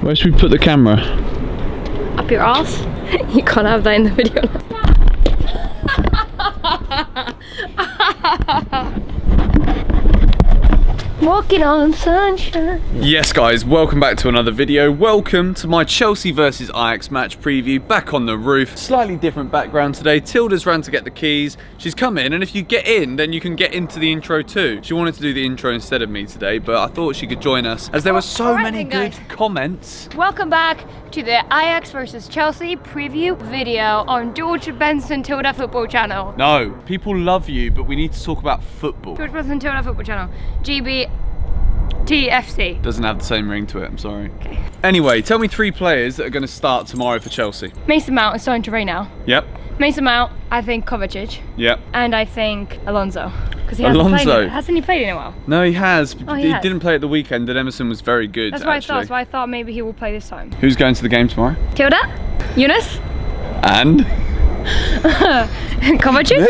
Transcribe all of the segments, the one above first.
Where should we put the camera? Up your ass? You can't have that in the video. Walking on sunshine. Yes guys, welcome back to another video. Welcome to my Chelsea versus Ajax match preview, back on the roof. Slightly different background today. Tilda's ran to get the keys. She's come in, and if you get in, then you can get into the intro too. She wanted to do the intro instead of me today, but I thought she could join us as there were so many good comments. Welcome back to the Ajax versus Chelsea preview video on George Benson Tilda football channel. No, people love you, but we need to talk about football. George Benson Tilda football channel. GBTFC. Doesn't have the same ring to it, I'm sorry. Okay. Anyway, tell me 3 players that are going to start tomorrow for Chelsea. Mason Mount is starting to rain now. Yep. Mason Mount, I think Kovacic. Yep. And I think Alonso. Because he hasn't he played in a while? No, he has. Oh, he didn't play at the weekend, and Emerson was very good. That's what I thought, so I thought maybe he will play this time. Who's going to the game tomorrow? Tilda? Eunice? And? Kovacic?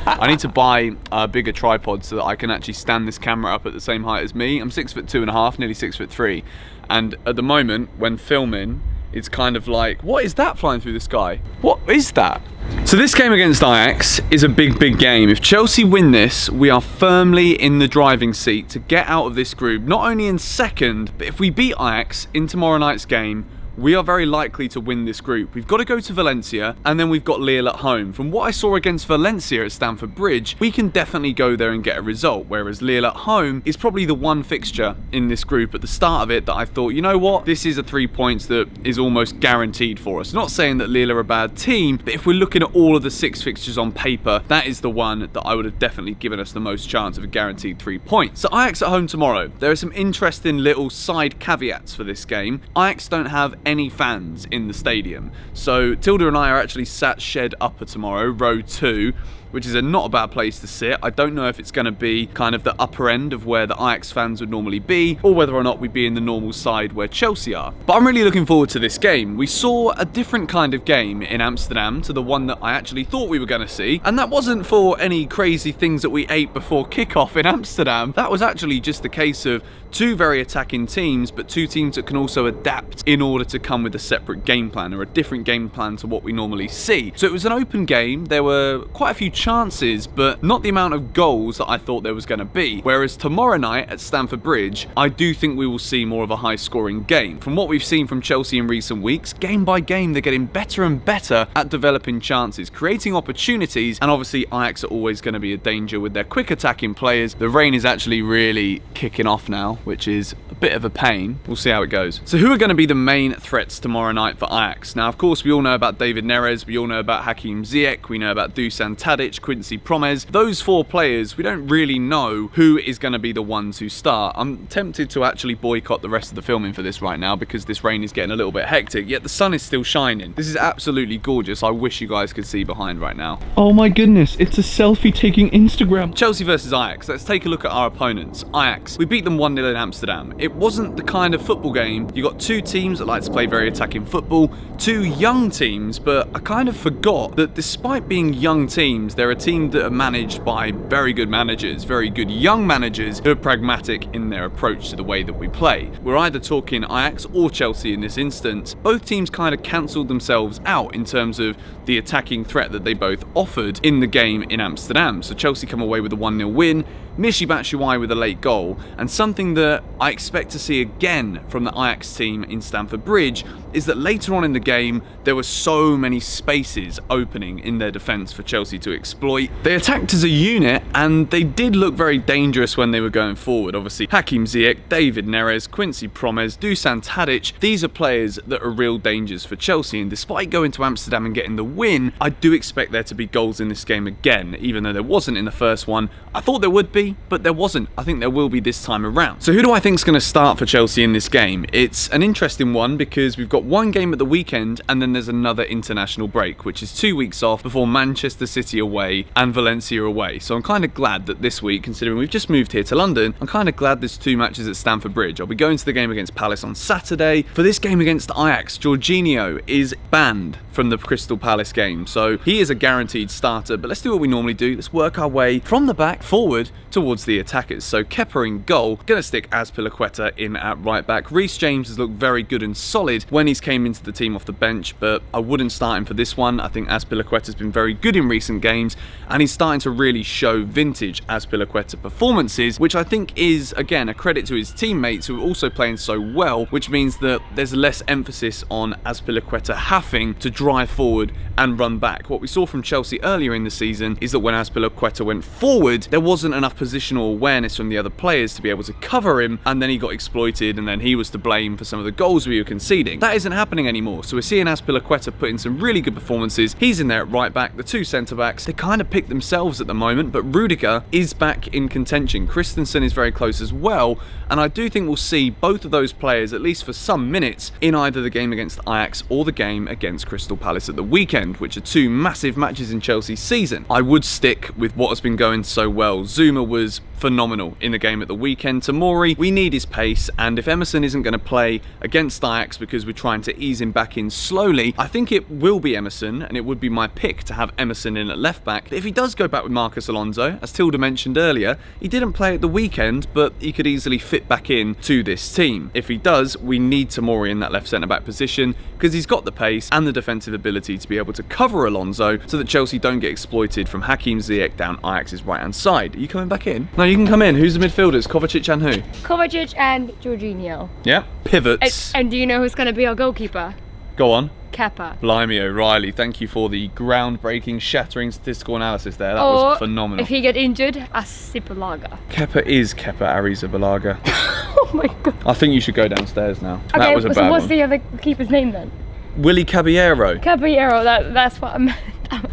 I need to buy a bigger tripod so that I can actually stand this camera up at the same height as me. I'm 6'2.5", nearly 6'3", and at the moment when filming, it's kind of like, what is that flying through the sky? What is that? So this game against Ajax is a big game. If Chelsea win this, we are firmly in the driving seat to get out of this group, not only in second, but if we beat Ajax in tomorrow night's game, we are very likely to win this group. We've got to go to Valencia, and then we've got Lille at home. From what I saw against Valencia at Stamford Bridge, we can definitely go there and get a result, whereas Lille at home is probably the one fixture in this group at the start of it that I thought, you know what, this is a 3 points that is almost guaranteed for us. Not saying that Lille are a bad team, but if we're looking at all of the 6 fixtures on paper, that is the one that I would have definitely given us the most chance of a guaranteed 3 points. So Ajax at home tomorrow. There are some interesting little side caveats for this game. Ajax don't have any fans in the stadium, so Tilda and I are actually sat shed upper tomorrow, row 2, which is not a bad place to sit. I don't know if it's going to be kind of the upper end of where the Ajax fans would normally be, or whether or not we'd be in the normal side where Chelsea are. But I'm really looking forward to this game. We saw a different kind of game in Amsterdam to the one that I actually thought we were going to see, and that wasn't for any crazy things that we ate before kickoff in Amsterdam. That was actually just the case of 2 very attacking teams, but 2 teams that can also adapt in order to come with a separate game plan, or a different game plan to what we normally see. So it was an open game. There were quite a few chances, but not the amount of goals that I thought there was going to be. Whereas tomorrow night at Stamford Bridge, I do think we will see more of a high-scoring game. From what we've seen from Chelsea in recent weeks, game by game, they're getting better and better at developing chances, creating opportunities, and obviously Ajax are always going to be a danger with their quick attacking players. The rain is actually really kicking off now, which is a bit of a pain. We'll see how it goes. So who are going to be the main threats tomorrow night for Ajax? Now, of course, we all know about David Neres, we all know about Hakim Ziyech, we know about Dusan Tadic, Quincy Promes. Those 4 players, we don't really know who is going to be the ones who start. I'm tempted to actually boycott the rest of the filming for this right now because this rain is getting a little bit hectic, yet the sun is still shining. This is absolutely gorgeous. I wish you guys could see behind right now. Oh my goodness, it's a selfie taking Instagram. Chelsea versus Ajax. Let's take a look at our opponents. Ajax, we beat them 1-0 in Amsterdam. It wasn't the kind of football game. You got 2 teams that like to play very attacking football, 2 young teams, but I kind of forgot that despite being young teams, they're a team that are managed by very good managers, very good young managers who are pragmatic in their approach to the way that we play. We're either talking Ajax or Chelsea in this instance. Both teams kind of cancelled themselves out in terms of the attacking threat that they both offered in the game in Amsterdam. So Chelsea come away with a 1-0 win, Michy Batshuayi with a late goal, and something that I expect to see again from the Ajax team in Stamford Bridge is that later on in the game there were so many spaces opening in their defence for Chelsea to exploit. They attacked as a unit and they did look very dangerous when they were going forward. Obviously Hakim Ziyech, David Neres, Quincy Promes, Dusan Tadic, these are players that are real dangers for Chelsea, and despite going to Amsterdam and getting the win, I do expect there to be goals in this game again, even though there wasn't in the first one. I thought there would be, but there wasn't. I think there will be this time around. So who do I think is going to start for Chelsea in this game? It's an interesting one because we've got one game at the weekend and then there's another international break, which is 2 weeks off before Manchester City away and Valencia away. So I'm kind of glad that this week, considering we've just moved here to London, I'm kind of glad there's 2 matches at Stamford Bridge. I'll be going to the game against Palace on Saturday. For this game against Ajax, Jorginho is banned from the Crystal Palace game. So he is a guaranteed starter, but let's do what we normally do. Let's work our way from the back forward towards the attackers. So Kepa in goal, gonna stick Azpilicueta in at right back. Reece James has looked very good and solid when he's came into the team off the bench, but I wouldn't start him for this one. I think Azpilicueta has been very good in recent games, and he's starting to really show vintage Azpilicueta performances, which I think is, again, a credit to his teammates who are also playing so well, which means that there's less emphasis on Azpilicueta having to drive forward and run back. What we saw from Chelsea earlier in the season is that when Azpilicueta went forward, there wasn't enough positional awareness from the other players to be able to cover him, and then he got exploited, and then he was to blame for some of the goals we were conceding. That isn't happening anymore, so we're seeing Azpilicueta put in some really good performances. He's in there at right back. The two centre-backs, they kind of pick themselves at the moment, but Rudiger is back in contention. Christensen is very close as well, and I do think we'll see both of those players, at least for some minutes, in either the game against Ajax or the game against Crystal Palace at the weekend, which are two massive matches in Chelsea's season. I would stick with what has been going so well. Zuma was phenomenal in the game at the weekend. Tomori, we need his pace, and if Emerson isn't going to play against Ajax because we're trying to ease him back in slowly, I think it will be Emerson, and it would be my pick to have Emerson in at left back. If he does go back with Marcus Alonso, as Tilda mentioned earlier, he didn't play at the weekend, but he could easily fit back in to this team. If he does, we need Tomori in that left centre-back position because he's got the pace and the defensive ability to be able to cover Alonso so that Chelsea don't get exploited from Hakim Ziyech down Ajax's right-hand side. Are you coming back in? No, you can come in. Who's the midfielders? Kovacic and who? Kovacic and Jorginho. Yeah. Pivots. And do you know who's going to be our goalkeeper? Go on. Kepa. Blimey O'Reilly, thank you for the groundbreaking, shattering statistical analysis there. That was phenomenal. If he get injured, Arrizabalaga. Kepa is Kepa Arrizabalaga. Oh my god. I think you should go downstairs now. Okay, that was a bad so what's one. the other keeper's name then? Willy Caballero. Caballero, that's what I meant.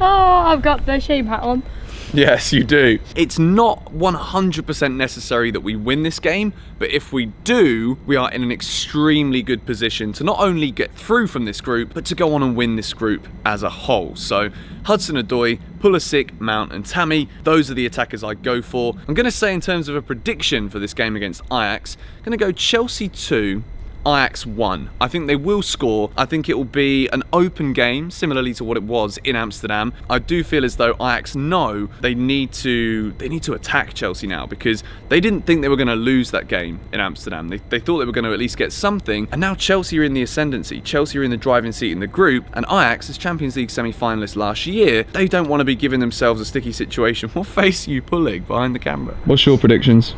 Oh, I've got the shame hat on. Yes, you do. It's not 100% necessary that we win this game, but if we do, we are in an extremely good position to not only get through from this group, but to go on and win this group as a whole. So Hudson-Odoi, Pulisic, Mount and Tammy, those are the attackers I go for. I'm going to say in terms of a prediction for this game against Ajax, I'm going to go Chelsea 2, Ajax 1. I think they will score. I think it will be an open game, similarly to what it was in Amsterdam. I do feel as though Ajax know they need to attack Chelsea now, because they didn't think they were going to lose that game in Amsterdam. They thought they were going to at least get something, and now Chelsea are in the ascendancy. Chelsea are in the driving seat in the group, and Ajax, as Champions League semi-finalists last year, they don't want to be giving themselves a sticky situation. What face are you pulling behind the camera? What's your predictions?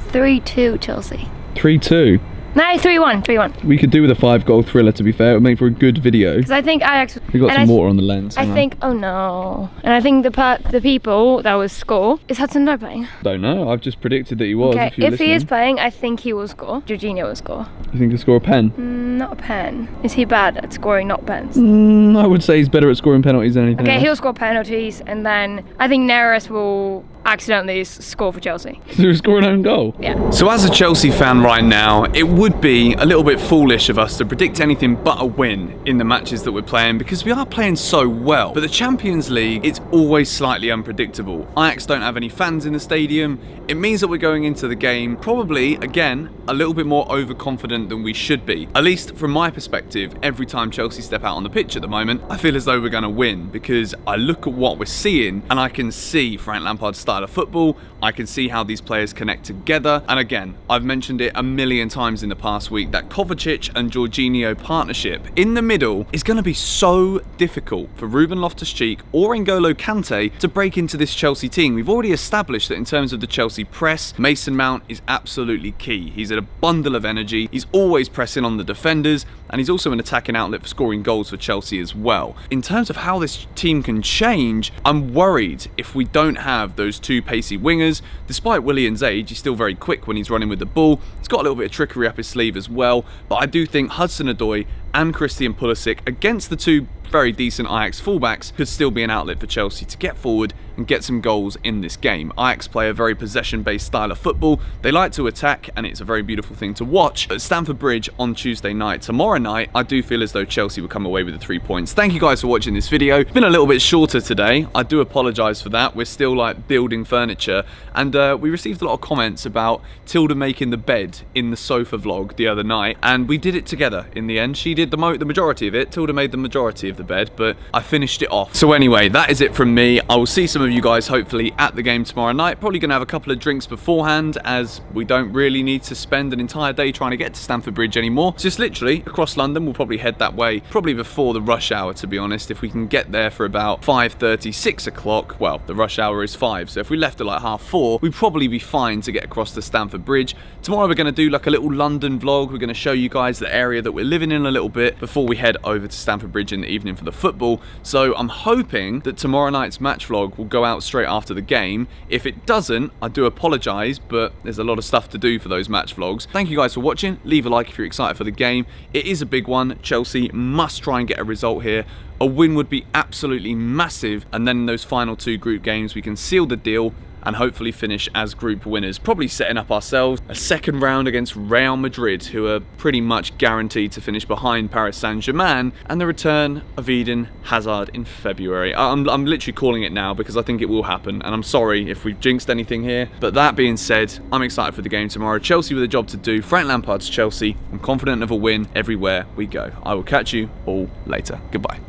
3-2 Chelsea. 3-2. No, 3-1, 3-1. We could do with a 5-goal thriller, to be fair. It would make for a good video. Because I think Ajax... We got some water on the lens. I think... Oh no. And I think the people that will score... Is Hudson-Odoi playing? Don't know. I've just predicted that he was. Okay, if he is playing, I think he will score. Jorginho will score. You think he'll score a pen? Not a pen. Is he bad at scoring not pens? I would say he's better at scoring penalties than anything else. He'll score penalties, and then I think Neres will accidentally score for Chelsea. So he'll score an own goal? Yeah. So as a Chelsea fan right now, it would be a little bit foolish of us to predict anything but a win in the matches that we're playing, because we are playing so well. But the Champions League, it's always slightly unpredictable. Ajax don't have any fans in the stadium. It means that we're going into the game probably, again, a little bit more overconfident than we should be. At least from my perspective, every time Chelsea step out on the pitch at the moment, I feel as though we're going to win, because I look at what we're seeing and I can see Frank Lampard's style of football. I can see how these players connect together. And again, I've mentioned it a million times in the past week, that Kovacic and Jorginho partnership in the middle is going to be so difficult for Ruben Loftus-Cheek or N'Golo Kante to break into this Chelsea team. We've already established that in terms of the Chelsea press, Mason Mount is absolutely key. He's a bundle of energy. He's always pressing on the defenders, and he's also an attacking outlet for scoring goals for Chelsea as well. In terms of how this team can change, I'm worried if we don't have those two pacey wingers. Despite Willian's age, he's still very quick when he's running with the ball. He's got a little bit of trickery up his sleeve as well, but I do think Hudson-Odoi and Christian Pulisic against the two very decent Ajax fullbacks could still be an outlet for Chelsea to get forward and get some goals in this game. Ajax play a very possession-based style of football. They like to attack, and it's a very beautiful thing to watch. At Stamford Bridge on Tuesday night, tomorrow night, I do feel as though Chelsea will come away with the 3 points. Thank you guys for watching this video. It's been a little bit shorter today. I do apologise for that. We're still like building furniture, and we received a lot of comments about Tilda making the bed in the sofa vlog the other night, and we did it together in the end. She did the majority of it. Tilda made the majority of it. of the bed, but I finished it off. So anyway, that is it from me. I will see some of you guys hopefully at the game tomorrow night. Probably going to have a couple of drinks beforehand, as we don't really need to spend an entire day trying to get to Stamford Bridge anymore. It's just literally across London. We'll probably head that way, probably before the rush hour, to be honest. If we can get there for about 5:30, 6 o'clock, well, the rush hour is 5, so if we left at like 4:30, we'd probably be fine to get across to Stamford Bridge. Tomorrow we're going to do like a little London vlog. We're going to show you guys the area that we're living in a little bit before we head over to Stamford Bridge in the evening for the football. So I'm hoping that tomorrow night's match vlog will go out straight after the game. If it doesn't, I do apologise, but there's a lot of stuff to do for those match vlogs. Thank you guys for watching. Leave a like if you're excited for the game. It is a big one. Chelsea must try and get a result here. A win would be absolutely massive, and then in those final 2 group games we can seal the deal and hopefully finish as group winners, probably setting up ourselves a second round against Real Madrid, who are pretty much guaranteed to finish behind Paris Saint-Germain, and the return of Eden Hazard in February. I'm literally calling it now because I think it will happen, and I'm sorry if we've jinxed anything here, but that being said, I'm excited for the game tomorrow. Chelsea with a job to do. Frank Lampard's Chelsea. I'm confident of a win everywhere we go. I will catch you all later. Goodbye.